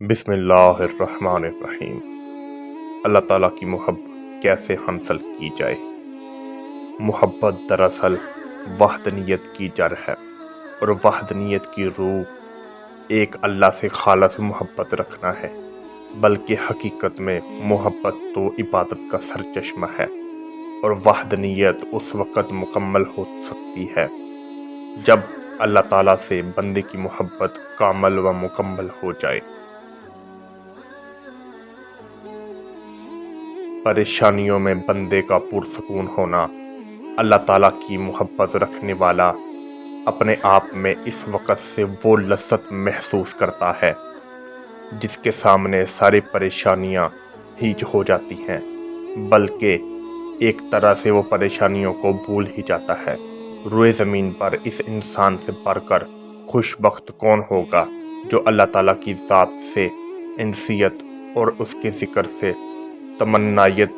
بسم اللہ الرحمن الرحیم۔ اللہ تعالیٰ کی محبت کیسے حاصل کی جائے؟ محبت دراصل وحدانیت کی جڑ ہے، اور وحدانیت کی روح ایک اللہ سے خالص محبت رکھنا ہے، بلکہ حقیقت میں محبت تو عبادت کا سرچشمہ ہے، اور وحدانیت اس وقت مکمل ہو سکتی ہے جب اللہ تعالیٰ سے بندے کی محبت کامل و مکمل ہو جائے۔ پریشانیوں میں بندے کا پرسکون ہونا۔ اللہ تعالیٰ کی محبت رکھنے والا اپنے آپ میں اس وقت سے وہ لذت محسوس کرتا ہے جس کے سامنے ساری پریشانیاں ہیج ہو جاتی ہیں، بلکہ ایک طرح سے وہ پریشانیوں کو بھول ہی جاتا ہے۔ روئے زمین پر اس انسان سے بڑھ کر خوش بخت کون ہوگا جو اللہ تعالیٰ کی ذات سے انسیت اور اس کے ذکر سے تمنائیت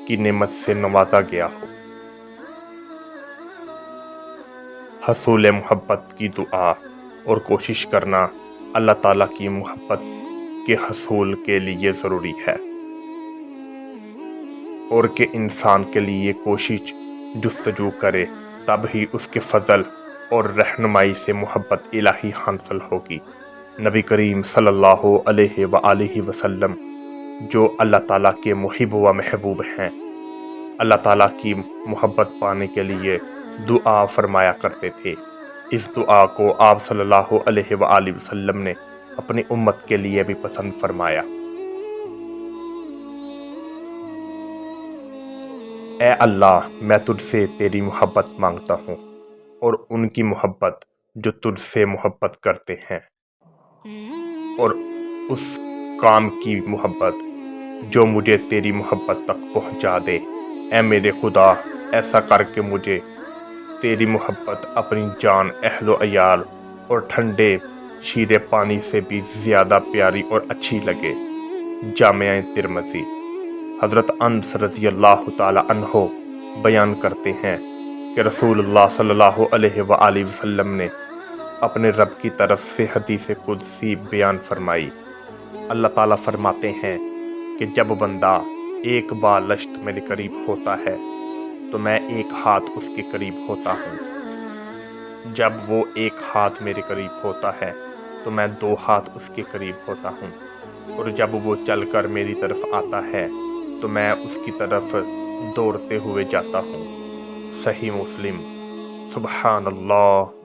کی نعمت سے نوازا گیا ہو۔ حصول محبت کی دعا اور کوشش کرنا اللہ تعالیٰ کی محبت کے حصول کے لیے ضروری ہے، اور کہ انسان کے لیے کوشش جستجو کرے، تب ہی اس کے فضل اور رہنمائی سے محبت الہی حاصل ہوگی۔ نبی کریم صلی اللہ علیہ وآلہ وسلم جو اللہ تعالیٰ کے محب و محبوب ہیں، اللہ تعالیٰ کی محبت پانے کے لیے دعا فرمایا کرتے تھے۔ اس دعا کو آپ صلی اللہ علیہ وآلہ وسلم نے اپنی امت کے لیے بھی پسند فرمایا۔ اے اللہ، میں تجھ سے تیری محبت مانگتا ہوں، اور ان کی محبت جو تجھ سے محبت کرتے ہیں، اور اس کام کی محبت جو مجھے تیری محبت تک پہنچا دے۔ اے میرے خدا، ایسا کر کے مجھے تیری محبت اپنی جان، اہل و عیال اور ٹھنڈے شیرے پانی سے بھی زیادہ پیاری اور اچھی لگے۔ جامعہ ترمذی۔ حضرت انس رضی اللہ تعالی عنہ بیان کرتے ہیں کہ رسول اللہ صلی اللہ علیہ وآلہ وسلم نے اپنے رب کی طرف سے حدیث قدسی بیان فرمائی۔ اللہ تعالیٰ فرماتے ہیں کہ جب بندہ ایک بالشت میرے قریب ہوتا ہے تو میں ایک ہاتھ اس کے قریب ہوتا ہوں، جب وہ ایک ہاتھ میرے قریب ہوتا ہے تو میں 2 ہاتھ اس کے قریب ہوتا ہوں، اور جب وہ چل کر میری طرف آتا ہے تو میں اس کی طرف دوڑتے ہوئے جاتا ہوں۔ صحیح مسلم۔ سبحان اللہ۔